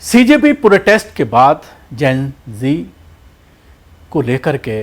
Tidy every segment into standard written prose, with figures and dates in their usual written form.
CJP protest के बाद जेन जी को लेकर के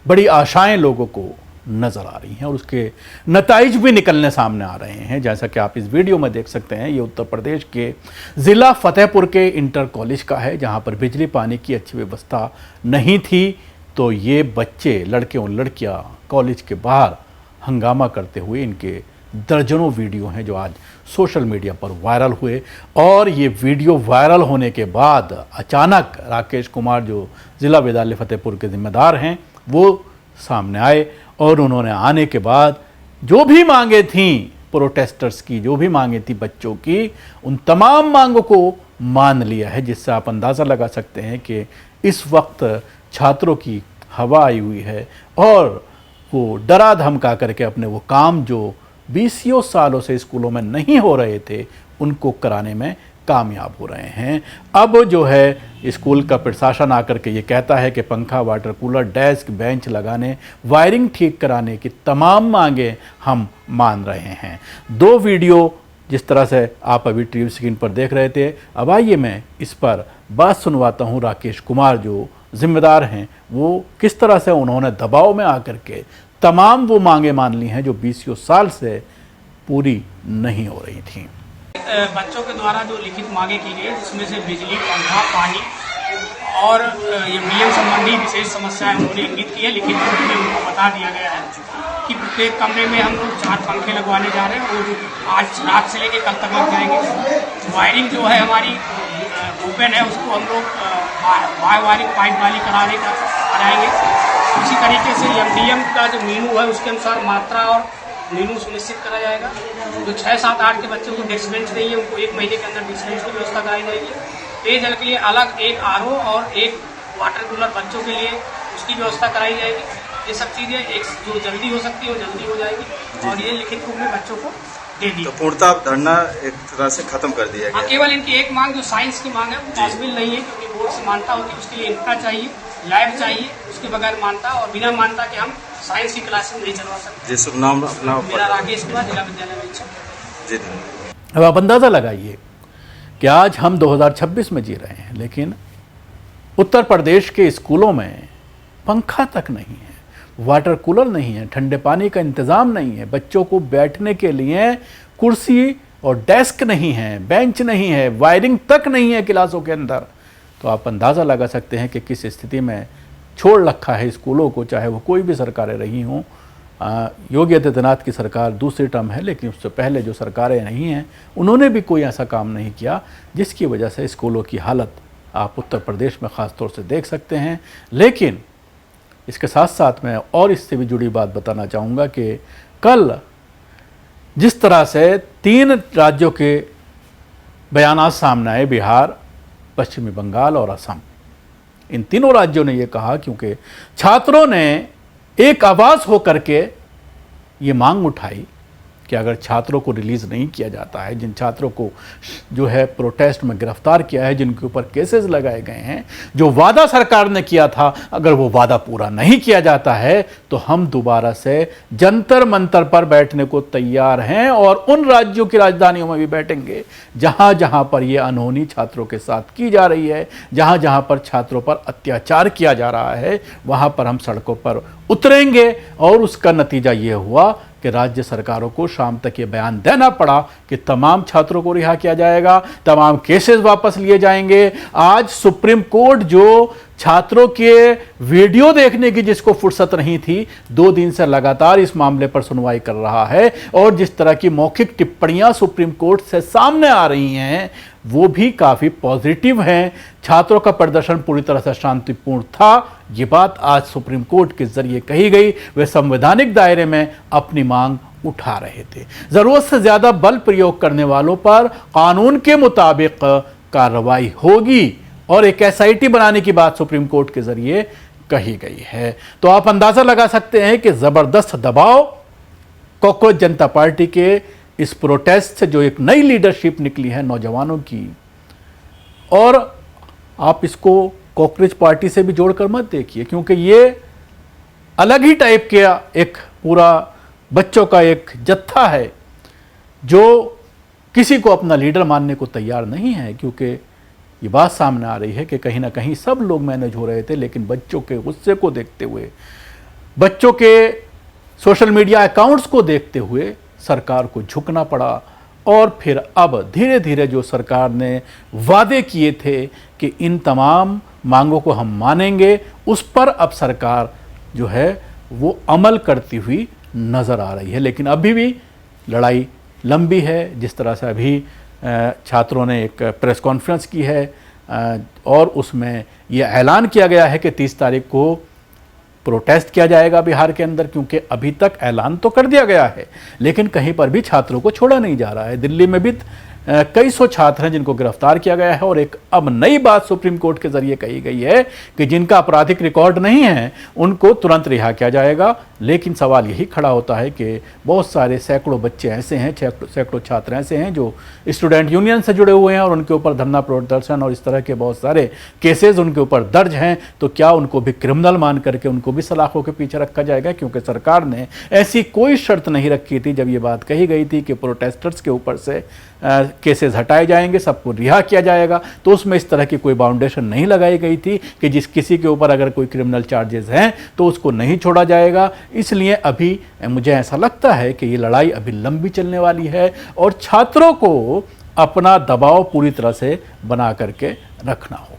बड़ी आशाएं लोगों को नजर आ रही हैं और उसके नताइज भी निकलने सामने आ रहे हैं। जैसा कि आप इस वीडियो में देख सकते हैं, ये उत्तर प्रदेश के ज़िला फतेहपुर के इंटर कॉलेज का है, जहां पर बिजली पानी की अच्छी व्यवस्था नहीं थी। तो ये बच्चे, लड़के और लड़कियां कॉलेज के बाहर हंगामा करते हुए, इनके दर्जनों वीडियो हैं जो आज सोशल मीडिया पर वायरल हुए। और ये वीडियो वायरल होने के बाद अचानक राकेश कुमार, जो ज़िला विद्यालय फतेहपुर के जिम्मेदार हैं, वो सामने आए और उन्होंने आने के बाद जो भी मांगे थीं प्रोटेस्टर्स की, जो भी मांगे थी बच्चों की, उन तमाम मांगों को मान लिया है। जिससे आप अंदाज़ा लगा सकते हैं कि इस वक्त छात्रों की हवा आई हुई है और वो डरा धमका करके अपने वो काम जो 20 सालों से स्कूलों में नहीं हो रहे थे, उनको कराने में कामयाब हो रहे हैं। अब जो है स्कूल का प्रशासन आकर के ये कहता है कि पंखा, वाटर कूलर, डेस्क, बेंच लगाने, वायरिंग ठीक कराने की तमाम मांगे हम मान रहे हैं। दो वीडियो जिस तरह से आप अभी टीवी स्क्रीन पर देख रहे थे, अब आइए मैं इस पर बात सुनवाता हूँ। राकेश कुमार जो जिम्मेदार हैं, वो किस तरह से उन्होंने दबाव में आकर के तमाम वो मांगे मान ली हैं जो 20 साल से पूरी नहीं हो रही थी। बच्चों के द्वारा जो लिखित मांगे की गई, जिसमें से बिजली, पंखा, पानी और ये बीएम संबंधी विशेष समस्याएं उन्होंने इंगित की है। लिखित रूप में उनको बता दिया गया है कि प्रत्येक कमरे में हम लोग 4 पंखे लगवाने जा रहे हैं और आज रात से लेकर कल तक लग जाएंगे। वायरिंग जो है हमारी ओपन है, उसको हम लोग वायरिंग पाइप वाली कराएंगे। उसी तरीके से एमडीएम का जो मेनू है, उसके अनुसार मात्रा और मेनू सुनिश्चित करा जाएगा। जो 6, 7, 8 के बच्चों को डेस्क बेंच नहीं है, उनको 1 महीने के अंदर डेस्क बेंच की व्यवस्था कराई जाएगी। पेयजल के लिए अलग एक आरओ और एक वाटर कूलर बच्चों के लिए, उसकी व्यवस्था कराई जाएगी। ये सब चीज़ें एक जो जल्दी हो सकती है वो जल्दी हो जाएगी और ये लिखित रूप में बच्चों को दे दी। तो पूर्णतः धरना एक तरह से खत्म कर दिया गया। केवल इनकी एक मांग जो साइंस की मांग है वो पॉसिबल नहीं है, क्योंकि बोर्ड से मान्यता होती है, उसके लिए इंफ्रा चाहिए, लैब चाहिए, उसके बगैर मानता और बिना मानता के हम साइंस की क्लासेस नहीं चलवा सकते। जी, शुभ नाम अपना? मेरा राकेश कुमार, जिला विद्यालय में। जी, अब आप अंदाज़ा लगाइए कि आज हम 2026 में जी रहे हैं, लेकिन उत्तर प्रदेश के स्कूलों में पंखा तक नहीं है, वाटर कूलर नहीं है, ठंडे पानी का इंतज़ाम नहीं है, बच्चों को बैठने के लिए कुर्सी और डेस्क नहीं है, बेंच नहीं है, वायरिंग तक नहीं है क्लासों के अंदर। तो आप अंदाज़ा लगा सकते हैं कि किस स्थिति में छोड़ रखा है स्कूलों को, चाहे वो कोई भी सरकारें रही हों। योगी आदित्यनाथ की सरकार दूसरी टर्म है, लेकिन उससे पहले जो सरकारें रही हैं, उन्होंने भी कोई ऐसा काम नहीं किया, जिसकी वजह से स्कूलों की हालत आप उत्तर प्रदेश में ख़ास तौर से देख सकते हैं। लेकिन इसके साथ साथ मैं और इससे भी जुड़ी बात बताना चाहूँगा कि कल जिस तरह से 3 राज्यों के बयानात सामने आए, बिहार, पश्चिमी बंगाल और असम, इन तीनों राज्यों ने ये कहा, क्योंकि छात्रों ने एक आवाज़ होकर के ये मांग उठाई कि अगर छात्रों को रिलीज़ नहीं किया जाता है, जिन छात्रों को जो है प्रोटेस्ट में गिरफ्तार किया है, जिनके ऊपर केसेस लगाए गए हैं, जो वादा सरकार ने किया था, अगर वो वादा पूरा नहीं किया जाता है तो हम दोबारा से जंतर मंतर पर बैठने को तैयार हैं और उन राज्यों की राजधानियों में भी बैठेंगे जहां जहां पर ये अनहोनी छात्रों के साथ की जा रही है, जहां जहां पर छात्रों पर अत्याचार किया जा रहा है, वहां पर हम सड़कों पर उतरेंगे। और उसका नतीजा ये हुआ कि राज्य सरकारों को शाम तक ये बयान देना पड़ा कि तमाम छात्रों को रिहा किया जाएगा, तमाम केसेस वापस लिए जाएंगे। आज सुप्रीम कोर्ट जो छात्रों के वीडियो देखने की जिसको फुर्सत नहीं थी, 2 दिन से लगातार इस मामले पर सुनवाई कर रहा है और जिस तरह की मौखिक टिप्पणियां सुप्रीम कोर्ट से सामने आ रही हैं, वो भी काफ़ी पॉजिटिव हैं। छात्रों का प्रदर्शन पूरी तरह से शांतिपूर्ण था, ये बात आज सुप्रीम कोर्ट के जरिए कही गई। वे संवैधानिक दायरे में अपनी मांग उठा रहे थे। ज़रूरत से ज़्यादा बल प्रयोग करने वालों पर कानून के मुताबिक कार्रवाई होगी और एक एसआईटी बनाने की बात सुप्रीम कोर्ट के जरिए कही गई है। तो आप अंदाज़ा लगा सकते हैं कि ज़बरदस्त दबाव कॉकरोच जनता पार्टी के इस प्रोटेस्ट से, जो एक नई लीडरशिप निकली है नौजवानों की, और आप इसको कॉकरोच पार्टी से भी जोड़कर मत देखिए, क्योंकि ये अलग ही टाइप के एक पूरा बच्चों का एक जत्था है जो किसी को अपना लीडर मानने को तैयार नहीं है, क्योंकि ये बात सामने आ रही है कि कहीं ना कहीं सब लोग मैनेज हो रहे थे, लेकिन बच्चों के गुस्से को देखते हुए, बच्चों के सोशल मीडिया अकाउंट्स को देखते हुए सरकार को झुकना पड़ा। और फिर अब धीरे धीरे जो सरकार ने वादे किए थे कि इन तमाम मांगों को हम मानेंगे, उस पर अब सरकार जो है वो अमल करती हुई नज़र आ रही है। लेकिन अभी भी लड़ाई लंबी है। जिस तरह से अभी छात्रों ने एक प्रेस कॉन्फ्रेंस की है और उसमें ये ऐलान किया गया है कि 30 तारीख को प्रोटेस्ट किया जाएगा बिहार के अंदर, क्योंकि अभी तक ऐलान तो कर दिया गया है लेकिन कहीं पर भी छात्रों को छोड़ा नहीं जा रहा है। दिल्ली में भी कई सौ छात्र हैं जिनको गिरफ्तार किया गया है और एक अब नई बात सुप्रीम कोर्ट के जरिए कही गई है कि जिनका आपराधिक रिकॉर्ड नहीं है उनको तुरंत रिहा किया जाएगा। लेकिन सवाल यही खड़ा होता है कि बहुत सारे सैकड़ों बच्चे ऐसे हैं, सैकड़ों छात्र ऐसे हैं जो स्टूडेंट यूनियन से जुड़े हुए हैं और उनके ऊपर धरना प्रदर्शन और इस तरह के बहुत सारे केसेस उनके ऊपर दर्ज हैं। तो क्या उनको भी क्रिमिनल मान करके उनको भी सलाखों के पीछे रखा जाएगा? क्योंकि सरकार ने ऐसी कोई शर्त नहीं रखी थी जब ये बात कही गई थी कि प्रोटेस्टर्स के ऊपर से केसेस हटाए जाएंगे, सबको रिहा किया जाएगा। तो उसमें इस तरह की कोई बाउंडेशन नहीं लगाई गई थी कि जिस किसी के ऊपर अगर कोई क्रिमिनल चार्जेस हैं तो उसको नहीं छोड़ा जाएगा। इसलिए अभी मुझे ऐसा लगता है कि ये लड़ाई अभी लंबी चलने वाली है और छात्रों को अपना दबाव पूरी तरह से बना करके रखना होगा।